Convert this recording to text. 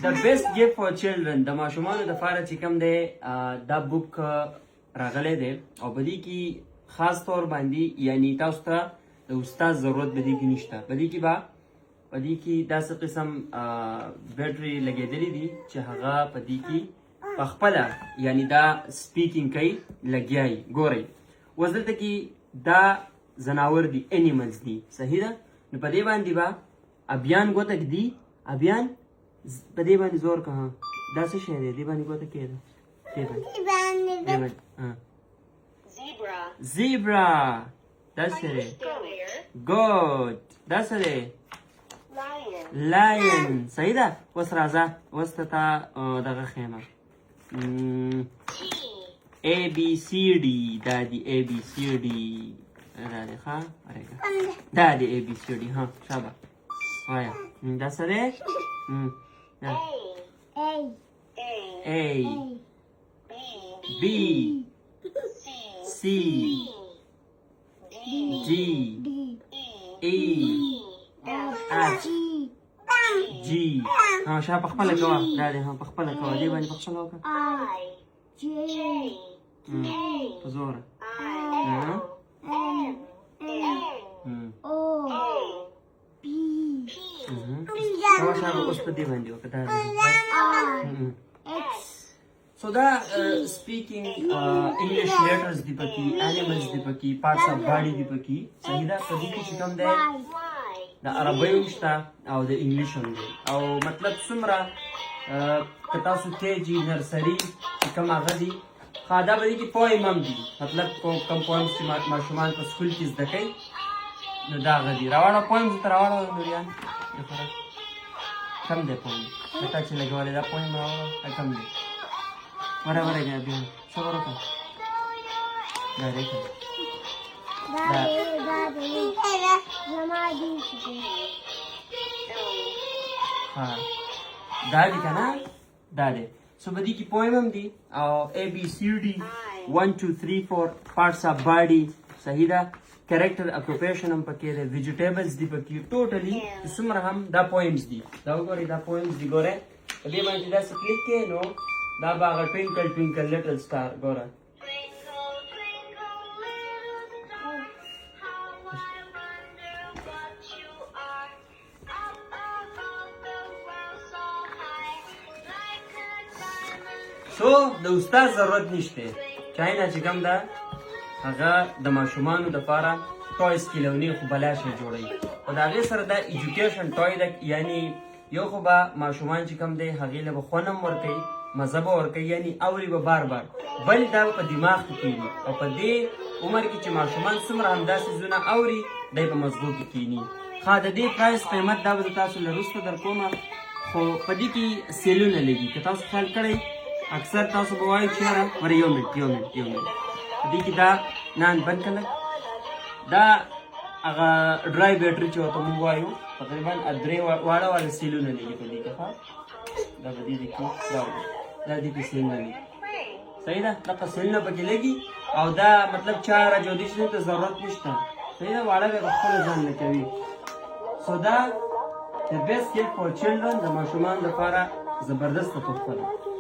The best gift for children د ماشومانو دپاره چې کوم دی دا بوک راغلی دی او په دې کې خاص طور باندې یعنی تاسو ته د استاد ضرورت په دې کې نشته. په دې کې داسې قسم بیټري لګېدلي دي چې هغه په دې کې په خپله یعنی دا سپیکینګ کوي لګیا یي. ګورئ اوس دلته کې دا ځناور دي انیملز دي صحیح ده. نو په دې باندې به ابیان ګوته ږدي ابیان په دې باندې زور که دا څه شی دی دې باندې ګوته کېده زیبرا دا څه دی ګوډ دا څه دی لاین صحیح ده. اوس راځه اوس ته تا دغه ښیمه ABCD دا دی ABCD دا دی ښه دا دی ABCD ها شابه وایا دا څه دی A B C D E F G ها شابه په خپله کوه دا دی ها په خپله کوه دې باندې په خپله وکړه په زوره اوس په دې باندې وکړه دا So دا speaking English letters دی پکې animals دی پکې parts of body دی پکې صحیح ده. په دې کې چې کوم دی د عربۍ هم شته او د انګلیش هم دی او مطلب څومره که تاسو کېجي نرسري چې کوم هغه دي ښه دا به دې کې پویم هم دي مطلب کوم پویمز چې ماشومان په سکول کې زده کوي نو دا هغه دي. راوړه پویمز ته راوړه نوریان کم دی پویم تا چې لګولی دا پویم راوړه کم دی ورغلی دی بیا صبر وکړه دا دی که دا دی که نه دا دی. سو په دې کې پویم هم دي او ABCD 1 2 3 4 parts of body صحیح ده. کریکټر اکوپیشن هم پکې دی ویجیټیبلز دي پکې ټوټلي څومره هم دا پویمز دي دا وګورئ دا پویمز دي ګورئ په دې باندې داسې کلیک کوې نو دا به هغه ټوینکل ټوینکل لټل سټار ګوره سو د استاد ضرورت نشته چاینه چې کوم ده هغه د ماشومانو دپاره ټویز کیلونی خو بلا شی جوړوي او د هغې سره دا ایجوکیشن ټوی ده یعنی یو خو به ماشومان چې کوم دی هغې له به خوند هم ورکوي مزه به ورکوي یعنی اوري به بار بار بل دا په دماغ کې کښېني او په دې عمر کې چې ماشومان څومره همدا څیزونه اوري دی په مزغو کې کښېني. ښه د دې پرایس قیمت دا به د تاسو له وروسته در کومه خو په دې کې سیلونه لګي که تاسو خیال کړئ اکثر تاسو به وایئ چې یاره ورې یو منټ په دې کې دا نان بند کړه دا هغه ډرای بیټري چې ورته موږ وایو تقریبا درې واړه واړه سیلونه لګي په دې کې ښه دا به دې کې دا دې کې سیلونه لګي صحیح ده دغه سیلونه پکې لګي او دا مطلب چا راجودیشن ته ضرورت نشته صحیح ده واړه به خپل ځان نه کوي. سو دا the best gift for children د ماشومان لپاره زبردست تحفه ده.